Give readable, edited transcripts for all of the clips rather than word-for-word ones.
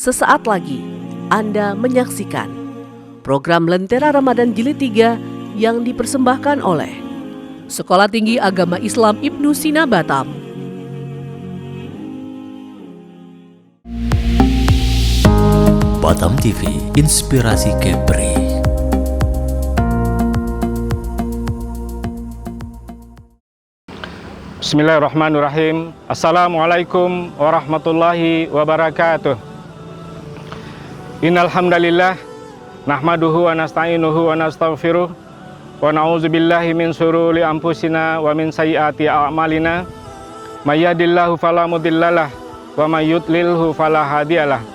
Sesaat lagi Anda menyaksikan program Lentera Ramadan Jilid 3 yang dipersembahkan oleh Sekolah Tinggi Agama Islam Ibnu Sina Batam. Batam TV, inspirasi Kepri. Bismillahirrahmanirrahim. Assalamualaikum warahmatullahi wabarakatuh. Innal hamdalillah nahmaduhu wa nasta'inuhu wa nastaghfiruh wa na'udzu billahi min syururi anfusina wa min sayyiati a'malina. May yahdihillahu fala mudhillalah wa may yudlilhu fala hadiyalah.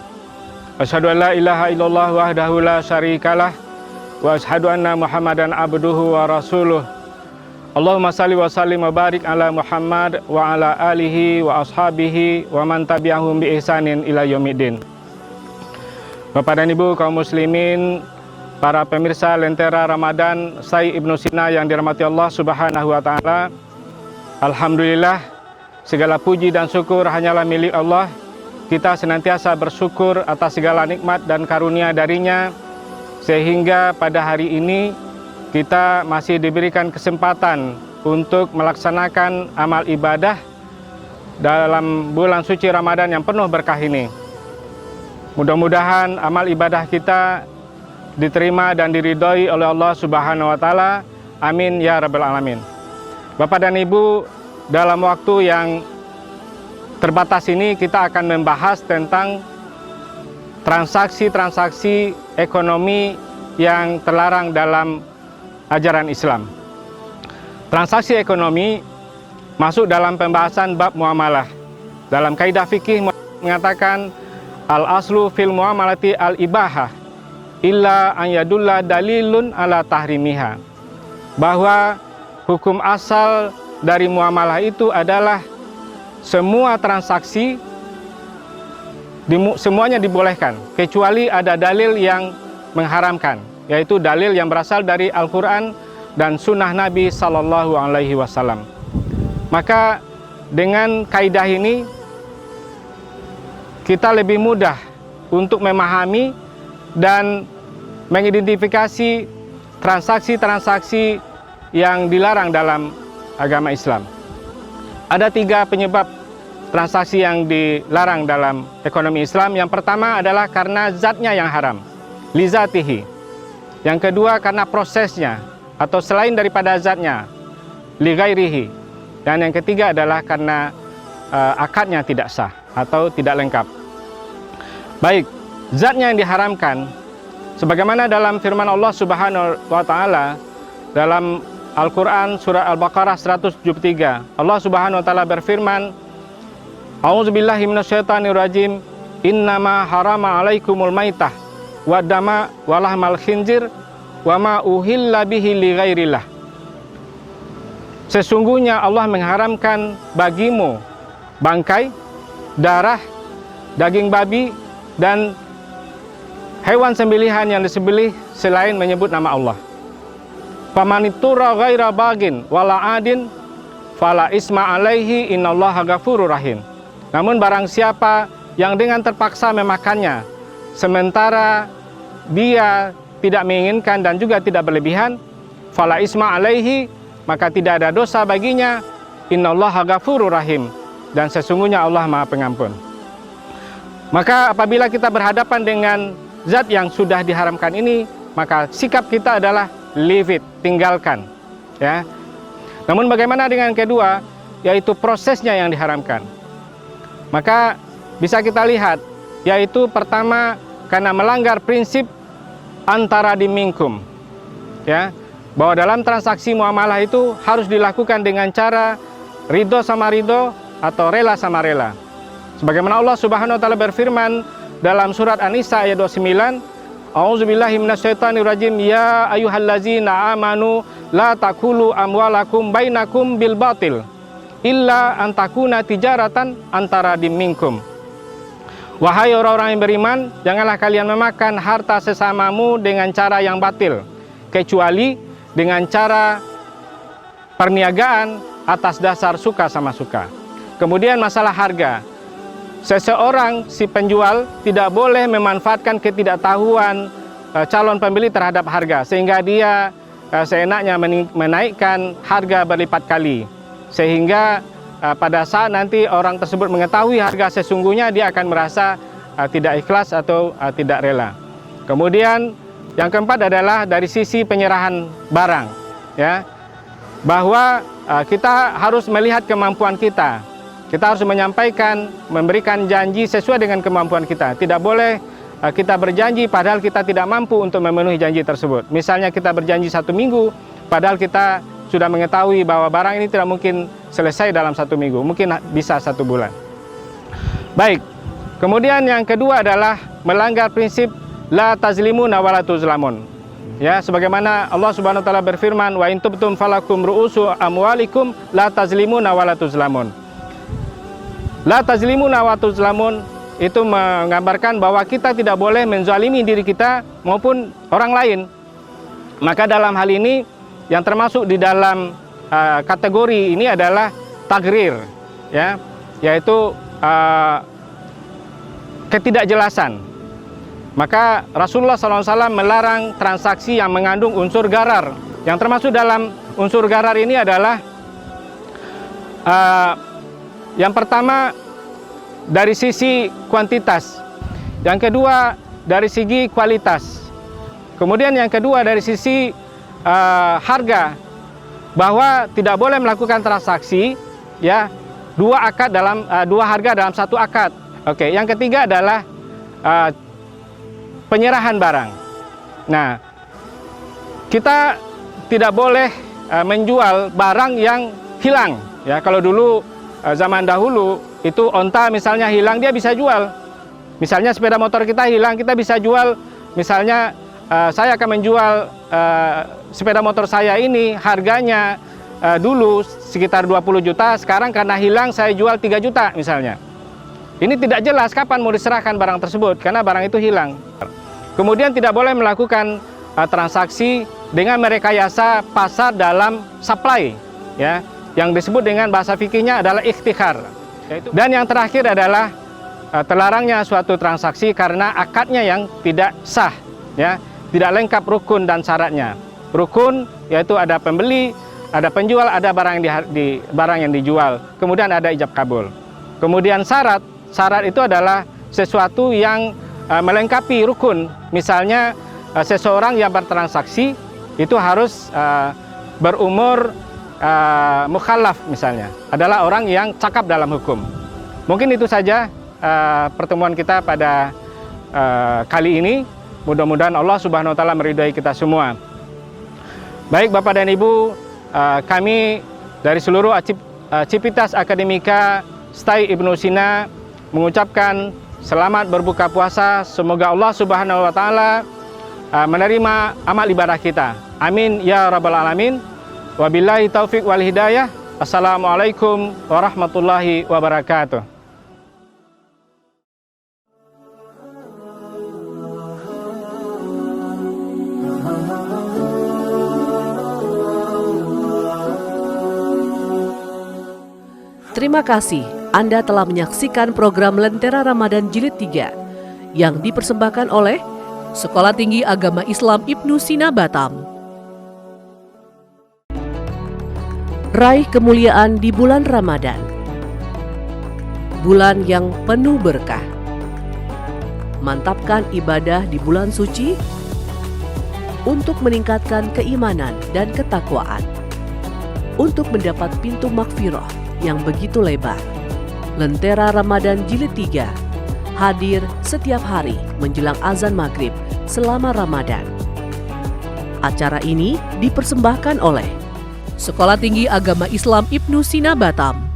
Asyhadu an la ilaha illallah wahdahu la syarikalah wa asyhadu anna Muhammadan abduhu wa rasuluh. Allahumma salli wa sallim wa barik ala Muhammad wa ala alihi wa ashabihi wa man tabi'ahum bi ihsanin ila yaumiddin. Bapak dan Ibu kaum muslimin, para pemirsa Lentera Ramadan Sai Ibnu Sina yang dirahmati Allah Subhanahu wa taala. Alhamdulillah, segala puji dan syukur hanyalah milik Allah. Kita senantiasa bersyukur atas segala nikmat dan karunia darinya, sehingga pada hari ini kita masih diberikan kesempatan untuk melaksanakan amal ibadah dalam bulan suci Ramadan yang penuh berkah ini. Mudah-mudahan amal ibadah kita diterima dan diridhoi oleh Allah Subhanahu wa taala. Amin ya rabbal alamin. Bapak dan Ibu, dalam waktu yang terbatas ini kita akan membahas tentang transaksi-transaksi ekonomi yang terlarang dalam ajaran Islam. Transaksi ekonomi masuk dalam pembahasan bab muamalah. Dalam kaidah fikih mengatakan al-aslu fil muamalati al-ibahah illa an yadulla dalilun ala tahrimiha. Bahwa hukum asal dari muamalah itu adalah semua transaksi semuanya dibolehkan kecuali ada dalil yang mengharamkan, yaitu dalil yang berasal dari Al-Quran dan Sunnah Nabi Sallallahu Alaihi Wasallam. Maka dengan kaidah ini kita lebih mudah untuk memahami dan mengidentifikasi transaksi-transaksi yang dilarang dalam agama Islam. Ada 3 penyebab transaksi yang dilarang dalam ekonomi Islam. Yang pertama adalah karena zatnya yang haram, lizatihi. Yang kedua karena prosesnya atau selain daripada zatnya, lighairihi. Dan yang ketiga adalah karena akadnya tidak sah atau tidak lengkap. Baik, zatnya yang diharamkan sebagaimana dalam firman Allah Subhanahu wa taala dalam Al-Quran surah Al-Baqarah 173. Allah Subhanahu wa taala berfirman, A'udzubillahi minasyaitonirrajim, innama harama alaikumul maitah wa dama wa lahmal khinzir wa ma uhilla bihi li ghairillah. Sesungguhnya Allah mengharamkan bagimu bangkai, darah, daging babi dan hewan sembelihan yang disembelih selain menyebut nama Allah. Famanitura ghaira bagin wala adin fala isma alaihi innallaha ghafurur rahim. Namun barang siapa yang dengan terpaksa memakannya sementara dia tidak menginginkan dan juga tidak berlebihan, fala isma alaihi, maka tidak ada dosa baginya, innallaha ghafurur rahim, dan sesungguhnya Allah Maha Pengampun. Maka apabila kita berhadapan dengan zat yang sudah diharamkan ini, maka sikap kita adalah leave it, tinggalkan, ya. Namun bagaimana dengan kedua, yaitu prosesnya yang diharamkan? Maka bisa kita lihat, yaitu pertama karena melanggar prinsip antara dimingkum, ya, bahwa dalam transaksi muamalah itu harus dilakukan dengan cara ridho sama ridho atau rela sama rela. Sebagaimana Allah Subhanahu wa taala berfirman dalam surat An-Nisa ayat 29, A'udzubillahi minasyaitonirrajim, ya ayyuhallazina amanu la takulu amwalakum bainakum bil batil illa an takuna tijaratan antara dimingkum. Wahai orang-orang yang beriman, janganlah kalian memakan harta sesamamu dengan cara yang batil, kecuali dengan cara perniagaan atas dasar suka sama suka. Kemudian masalah harga. seseorang si penjual tidak boleh memanfaatkan ketidaktahuan calon pembeli terhadap harga sehingga dia seenaknya menaikkan harga berlipat kali, sehingga pada saat nanti orang tersebut mengetahui harga sesungguhnya, dia akan merasa tidak ikhlas atau tidak rela. Kemudian yang keempat adalah dari sisi penyerahan barang, ya, bahwa kita harus melihat kemampuan kita. Kita harus menyampaikan, memberikan janji sesuai dengan kemampuan kita. Tidak boleh kita berjanji padahal kita tidak mampu untuk memenuhi janji tersebut. Misalnya kita berjanji 1 minggu, padahal kita sudah mengetahui bahwa barang ini tidak mungkin selesai dalam 1 minggu, mungkin bisa 1 bulan. Baik, kemudian yang kedua adalah melanggar prinsip la tazlimuna wa la tuzlamun. Ya, sebagaimana Allah Subhanahu wa taala berfirman, wa in tubtum falakum ru'usu amwalikum la tazlimuna wa la tuzlamun. La tazlimuna wa tuzlamun itu menggambarkan bahwa kita tidak boleh menzalimi diri kita maupun orang lain. Maka dalam hal ini yang termasuk di dalam kategori ini adalah tagrir, ya, yaitu ketidakjelasan. Maka Rasulullah SAW melarang transaksi yang mengandung unsur gharar. Yang termasuk dalam unsur gharar ini adalah yang pertama dari sisi kuantitas, yang kedua dari segi kualitas, kemudian yang kedua dari sisi harga, bahwa tidak boleh melakukan transaksi, ya, dua harga dalam satu akad. Oke, yang ketiga adalah penyerahan barang. Nah, kita tidak boleh menjual barang yang hilang. Ya, kalau dulu zaman dahulu itu onta misalnya hilang, dia bisa jual. Misalnya sepeda motor kita hilang, kita bisa jual. Misalnya saya akan menjual sepeda motor saya ini, harganya dulu sekitar 20 juta, sekarang karena hilang saya jual 3 juta misalnya. Ini tidak jelas kapan mau diserahkan barang tersebut karena barang itu hilang. Kemudian tidak boleh melakukan transaksi dengan merekayasa pasar dalam supply, ya, yang disebut dengan bahasa fikihnya adalah ikhtikhar. Dan yang terakhir adalah terlarangnya suatu transaksi karena akadnya yang tidak sah, ya, tidak lengkap rukun dan syaratnya. Rukun yaitu ada pembeli, ada penjual, ada barang barang yang dijual, kemudian ada ijab kabul. Kemudian syarat itu adalah sesuatu yang melengkapi rukun. Misalnya seseorang yang bertransaksi itu harus berumur mukhallaf, misalnya adalah orang yang cakap dalam hukum. Mungkin itu saja pertemuan kita pada kali ini. Mudah-mudahan Allah Subhanahu wa taala meridhai kita semua. Baik Bapak dan Ibu, kami dari seluruh Civitas Akademika STAI Ibnu Sina mengucapkan selamat berbuka puasa. Semoga Allah Subhanahu wa taala menerima amal ibadah kita. Amin ya rabbal alamin. Wabillahi taufik wal hidayah. Assalamualaikum warahmatullahi wabarakatuh. Terima kasih Anda telah menyaksikan program Lentera Ramadan Jilid 3 yang dipersembahkan oleh Sekolah Tinggi Agama Islam Ibnu Sina Batam. Raih kemuliaan di bulan Ramadan, bulan yang penuh berkah. Mantapkan ibadah di bulan suci untuk meningkatkan keimanan dan ketakwaan, untuk mendapat pintu magfirah yang begitu lebar. Lentera Ramadan Jilid 3 hadir setiap hari menjelang azan maghrib selama Ramadan. Acara ini dipersembahkan oleh Sekolah Tinggi Agama Islam Ibnu Sina Batam,